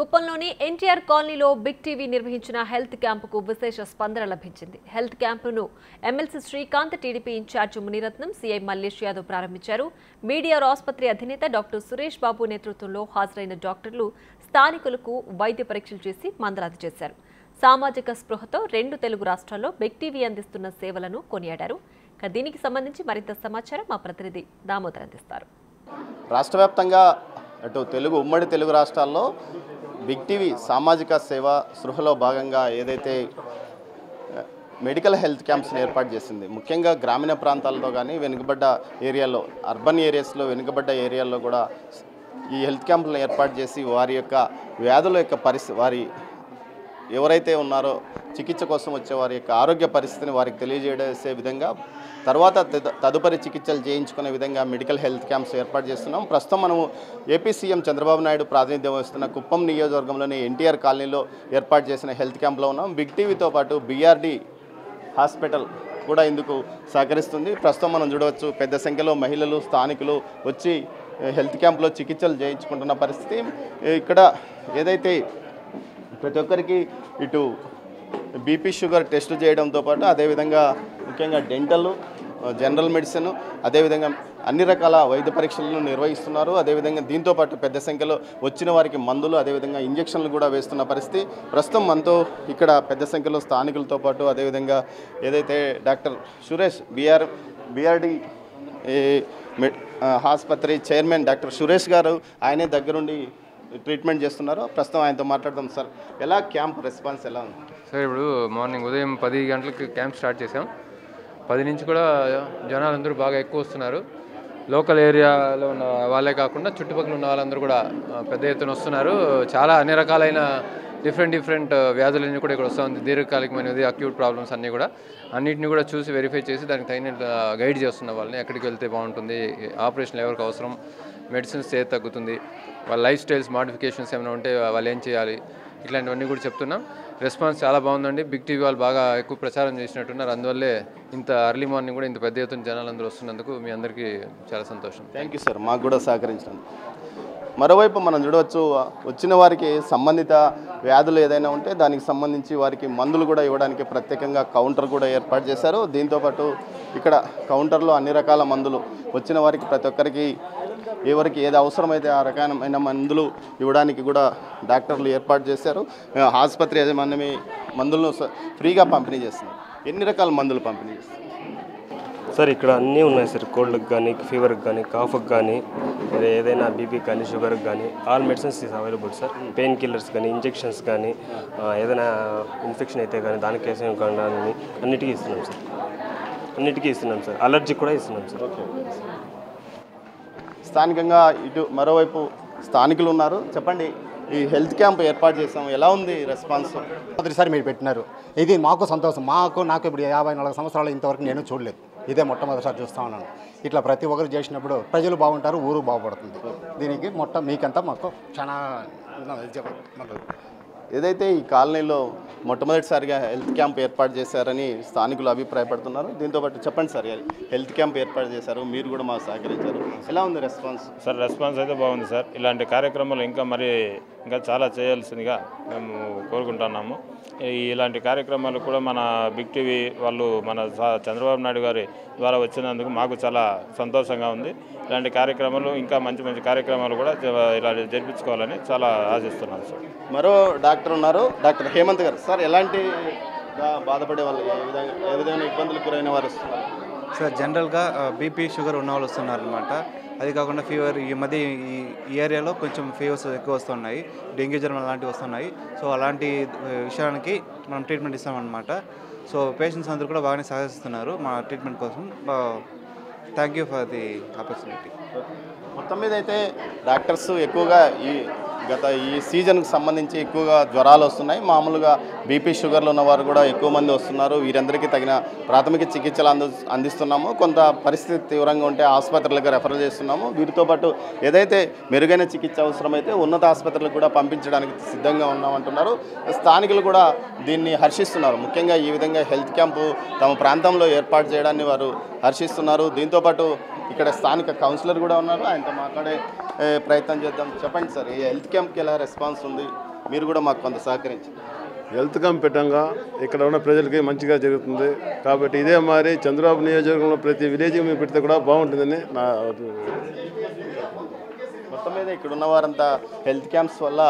కుప్పంలోని ఎన్టీఆర్ కాలనీలో Big TV నిర్వహించిన health క్యాంపుకు విశేష స్పందన లభించింది. హెల్త్ క్యాంపును MLC Srikanth, TDP incharge Muniratnam, CI Mallesh Yadav ప్రారంభించారు. మీడియా ఆసుపత్రి అధినేత డాక్టర్ సురేష్ బాబు నేతృత్వంలో హాజరైన డాక్టర్లు స్థానికులకు వైద్య పరీక్షలు చేసి మందులు చేశారు. సామాజిక స్పృహతో 2 తెలుగు రాష్ట్రాల్లో బిగ్ టీవీ అందిస్తున్న సేవలను కొనియాడారు. దీనికి సంబంధించి మరింత సమాచారం మా ప్రతినిధి దామోదర్ అందిస్తారు. రాష్ట్ర వ్యాప్తంగా అటు ఉమ్మడి తెలుగు రాష్ట్రాల్లో బిగ్ టీవీ సామాజిక సేవ స్పృహలో భాగంగా ఏదైతే మెడికల్ హెల్త్ క్యాంప్స్ని ఏర్పాటు చేసింది, ముఖ్యంగా గ్రామీణ ప్రాంతాల్లో కానీ వెనుకబడ్డ ఏరియాల్లో, అర్బన్ ఏరియాస్లో వెనుకబడ్డ ఏరియాల్లో కూడా ఈ హెల్త్ క్యాంపులను ఏర్పాటు చేసి వారి యొక్క వ్యాధుల యొక్క వారి ఎవరైతే ఉన్నారో చికిత్స కోసం వచ్చే వారి యొక్క ఆరోగ్య పరిస్థితిని వారికి తెలియజేసే విధంగా తర్వాత తదుపరి చికిత్సలు చేయించుకునే విధంగా మెడికల్ హెల్త్ క్యాంప్స్ ఏర్పాటు చేస్తున్నాం. ప్రస్తుతం మనము ఏపీ సీఎం చంద్రబాబు నాయుడు ప్రాతినిధ్యం వహిస్తున్న కుప్పం నియోజకవర్గంలోని ఎన్టీఆర్ కాలనీలో ఏర్పాటు చేసిన హెల్త్ క్యాంప్లో ఉన్నాం. బిగ్ టీవీతో పాటు బీఆర్డీ హాస్పిటల్ కూడా ఇందుకు సహకరిస్తుంది. ప్రస్తుతం మనం చూడవచ్చు పెద్ద సంఖ్యలో మహిళలు, స్థానికులు వచ్చి హెల్త్ క్యాంప్లో చికిత్సలు చేయించుకుంటున్న పరిస్థితి. ఇక్కడ ఏదైతే ప్రతి ఒక్కరికి ఇటు బీపీ, షుగర్ టెస్టులు చేయడంతో పాటు అదేవిధంగా ముఖ్యంగా డెంటల్, జనరల్ మెడిసిన్, అదేవిధంగా అన్ని రకాల వైద్య పరీక్షలను నిర్వహిస్తున్నారు. అదేవిధంగా దీంతోపాటు పెద్ద సంఖ్యలో వచ్చిన వారికి మందులు, అదేవిధంగా ఇంజక్షన్లు కూడా వేస్తున్న పరిస్థితి. ప్రస్తుతం మనతో ఇక్కడ పెద్ద సంఖ్యలో స్థానికులతో పాటు అదేవిధంగా ఏదైతే డాక్టర్ సురేష్ బీఆర్డీ ఆసుపత్రి చైర్మన్ డాక్టర్ సురేష్ గారు ఆయనే దగ్గరుండి ట్రీట్మెంట్ చేస్తున్నారు. ప్రస్తుతం ఆయనతో మాట్లాడదాం. సార్, ఎలా క్యాంప్ రెస్పాన్స్ ఎలా ఉంది? సార్, ఇప్పుడు మార్నింగ్ ఉదయం 10 గంటలకు క్యాంప్ స్టార్ట్ చేసాం. 10 నుంచి కూడా జనాలందరూ బాగా ఎక్కువ వస్తున్నారు. లోకల్ ఏరియాలో ఉన్న వాళ్ళే కాకుండా చుట్టుపక్కల ఉన్న వాళ్ళందరూ కూడా పెద్ద ఎత్తున వస్తున్నారు. చాలా అన్ని రకాలైన డిఫరెంట్ వ్యాధులన్నీ కూడా ఇక్కడ వస్తూ ఉంది. దీర్ఘకాలికమైనది, అక్యూట్ ప్రాబ్లమ్స్ అన్నీ కూడా అన్నింటినీ కూడా చూసి వెరిఫై చేసి దానికి తగిన గైడ్ చేస్తున్న వాళ్ళని ఎక్కడికి వెళ్తే బాగుంటుంది, ఆపరేషన్లు ఎవరికి అవసరం, మెడిసిన్స్ ఏది తగ్గుతుంది, వాళ్ళ లైఫ్ స్టైల్స్ మాడిఫికేషన్స్ ఏమైనా ఉంటే వాళ్ళు ఏం చేయాలి, ఇట్లాంటివన్నీ కూడా చెప్తున్నాం. రెస్పాన్స్ చాలా బాగుందండి. బిగ్ టీవీ వాళ్ళు బాగా ఎక్కువ ప్రచారం చేసినట్టున్నారు. అందువల్లే ఇంత అర్లీ మార్నింగ్ కూడా ఇంత పెద్ద ఎత్తున జనాలందరూ వస్తున్నందుకు మీ అందరికీ చాలా సంతోషం. థ్యాంక్ యూ సార్, మాకు కూడా సహకరించినందుకు. మరోవైపు మనం చూడవచ్చు, వచ్చిన వారికి సంబంధిత వ్యాధులు ఏదైనా ఉంటే దానికి సంబంధించి వారికి మందులు కూడా ఇవ్వడానికి ప్రత్యేకంగా కౌంటర్ కూడా ఏర్పాటు చేశారు. దీంతోపాటు ఇక్కడ కౌంటర్లో అన్ని రకాల మందులు వచ్చిన వారికి ప్రతి ఒక్కరికి ఎవరికి ఏది అవసరమైతే ఆ రకమైన మందులు ఇవ్వడానికి కూడా డాక్టర్లు ఏర్పాటు చేశారు. ఆసుపత్రి యాజమాన్యమే మందులను ఫ్రీగా పంపిణీ చేస్తుంది. ఎన్ని రకాల మందులు పంపిణీ చేస్తారు సార్? ఇక్కడ అన్నీ ఉన్నాయి సార్. కోల్డ్కి కానీ, ఫీవర్కి కానీ, కాఫ్కి కానీ, ఏదైనా బీపీకి కానీ, షుగర్కి కానీ all medicines is available sir. Pain killers కానీ, ఇంజెక్షన్స్ కానీ, ఏదైనా ఇన్ఫెక్షన్ అయితే కానీ దానికి కేసం కానీ అన్నిటికీ ఇస్తున్నాం సార్. అలర్జీ కూడా ఇస్తున్నాం సార్. స్థానికంగా ఇటు మరోవైపు స్థానికులు ఉన్నారు. చెప్పండి, ఈ హెల్త్ క్యాంప్ ఏర్పాటు చేసాం, ఎలా ఉంది రెస్పాన్స్? మొదటిసారి మీరు పెట్టినారు, ఇది మాకు సంతోషం. నాకు ఇప్పుడు 54 సంవత్సరాలు ఇంతవరకు నేను చూడలేదు, ఇదే మొట్టమొదటిసారి చూస్తూ ఉన్నాను. ఇట్లా ప్రతి ఒక్కరు చేసినప్పుడు ప్రజలు బాగుంటారు, ఊరు బాగుపడుతుంది. దీనికి మీకంతా మాకు చాలా ఏదైతే ఈ కాలనీలో మొట్టమొదటిసారిగా హెల్త్ క్యాంప్ ఏర్పాటు చేశారని స్థానికులు అభిప్రాయపడుతున్నారు. దీంతోపాటు చెప్పండి సార్, హెల్త్ క్యాంప్ ఏర్పాటు చేశారు, మీరు కూడా మాకు సహకరించారు, ఎలా ఉంది రెస్పాన్స్? సార్, రెస్పాన్స్ అయితే బాగుంది సార్. ఇలాంటి కార్యక్రమాలు ఇంకా చాలా చేయాల్సిందిగా మేము కోరుకుంటున్నాము. ఇలాంటి కార్యక్రమాలు కూడా మన బిగ్ టీవీ వాళ్ళు మన చంద్రబాబు నాయుడు గారి ద్వారా వచ్చినందుకు మాకు చాలా సంతోషంగా ఉంది. ఇలాంటి కార్యక్రమాలు ఇంకా మంచి కార్యక్రమాలు కూడా ఇలా జరిపించుకోవాలని చాలా ఆశిస్తున్నాను సార్. మరో డాక్టర్ ఉన్నారు, డాక్టర్ హేమంత్ గారు. సార్, ఎలాంటి బాధపడే వాళ్ళు, ఏ విధమైన ఇబ్బందులు గురైన వారు వస్తున్నారు? సార్, జనరల్గా బీపీ, షుగర్ ఉన్న వాళ్ళు వస్తున్నారు అనమాట. అది కాకుండా ఫీవర్, ఈ మధ్య ఈ ఏరియాలో కొంచెం ఫీవర్స్ ఎక్కువ వస్తున్నాయి, డెంగ్యూ జ్వరం అలాంటివి వస్తున్నాయి. సో అలాంటి విషయానికి మనం ట్రీట్మెంట్ ఇస్తామన్నమాట. సో పేషెంట్స్ అందరూ కూడా బాగానే సహకరిస్తున్నారు మా ట్రీట్మెంట్ కోసం. Thank you for the opportunity. మొత్తం మీద అయితే డాక్టర్స్ ఎక్కువగా ఈ సీజన్కి సంబంధించి ఎక్కువగా జ్వరాలు వస్తున్నాయి. మామూలుగా బీపీ, షుగర్లు ఉన్నవారు కూడా ఎక్కువ మంది వస్తున్నారు. వీరందరికీ తగిన ప్రాథమిక చికిత్సలు అందిస్తున్నాము. కొంత పరిస్థితి తీవ్రంగా ఉంటే ఆసుపత్రులకు రెఫర్ చేస్తున్నాము. వీరితో పాటు ఏదైతే మెరుగైన చికిత్స అవసరమైతే ఉన్నత ఆసుపత్రులకు కూడా పంపించడానికి సిద్ధంగా ఉన్నామంటున్నారు. స్థానికులు కూడా దీన్ని హర్షిస్తున్నారు. ముఖ్యంగా ఈ విధంగా హెల్త్ క్యాంపు తమ ప్రాంతంలో ఏర్పాటు చేయడాన్ని వారు హర్షిస్తున్నారు. దీంతోపాటు ఇక్కడ స్థానిక కౌన్సిలర్ కూడా ఉన్నారు, ఆయనతో మాట్లాడే ప్రయత్నం చేద్దాం. చెప్పండి సార్, ఈ హెల్త్ క్యాంప్కి ఎలా రెస్పాన్స్ ఉంది? మీరు కూడా మాకు కొంత సహకరించండి. హెల్త్ క్యాంప్ పెట్టంగా ఇక్కడ ఉన్న ప్రజలకి మంచిగా జరుగుతుంది కాబట్టి ఇదే మరి చంద్రబాబు నియోజకవర్గంలో ప్రతి విలేజ్ మీద పెడితే కూడా బాగుంటుందని నా మొత్తం మీద ఇక్కడ ఉన్న వారంతా హెల్త్ క్యాంప్స్ వల్ల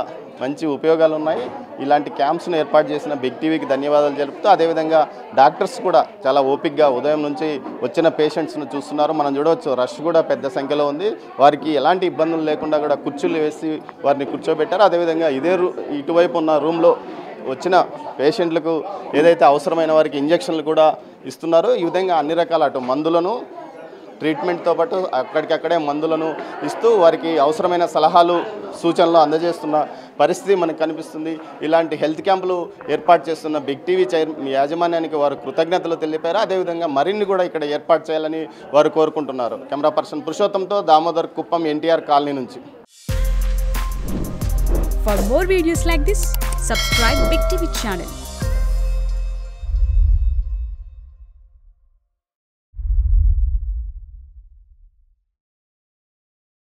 మంచి ఉపయోగాలు ఉన్నాయి. ఇలాంటి క్యాంప్స్ను ఏర్పాటు చేసిన బిగ్ టీవీకి ధన్యవాదాలు తెలుపుతూ అదేవిధంగా డాక్టర్స్ కూడా చాలా ఓపికగా ఉదయం నుంచి వచ్చిన పేషెంట్స్ను చూస్తున్నారు. మనం చూడవచ్చు రష్ కూడా పెద్ద సంఖ్యలో ఉంది. వారికి ఎలాంటి ఇబ్బందులు లేకుండా కూడా కుర్చీలు వేసి వారిని కూర్చోబెట్టారు. అదేవిధంగా ఇదే ఇటువైపు ఉన్న రూమ్లో వచ్చిన పేషెంట్లకు ఏదైతే అవసరమైన వారికి ఇంజక్షన్లు కూడా ఇస్తున్నారు. ఈ విధంగా అన్ని రకాల అటు మందులను ట్రీట్మెంట్తో పాటు అక్కడికక్కడే మందులను ఇస్తూ వారికి అవసరమైన సలహాలు సూచనలు అందజేస్తున్న పరిస్థితి మనకు కనిపిస్తుంది. ఇలాంటి హెల్త్ క్యాంపులు ఏర్పాటు చేస్తున్న బిగ్ టీవీ యాజమాన్యానికి వారు కృతజ్ఞతలు తెలిపారు. అదేవిధంగా మరిన్ని కూడా ఇక్కడ ఏర్పాటు చేయాలని వారు కోరుకుంటున్నారు. కెమెరా పర్సన్ పురుషోత్తంతో దామోదర్ కుప్పం ఎన్టీఆర్ కాలనీ నుంచి. For more videos like this, subscribe Big TV channel.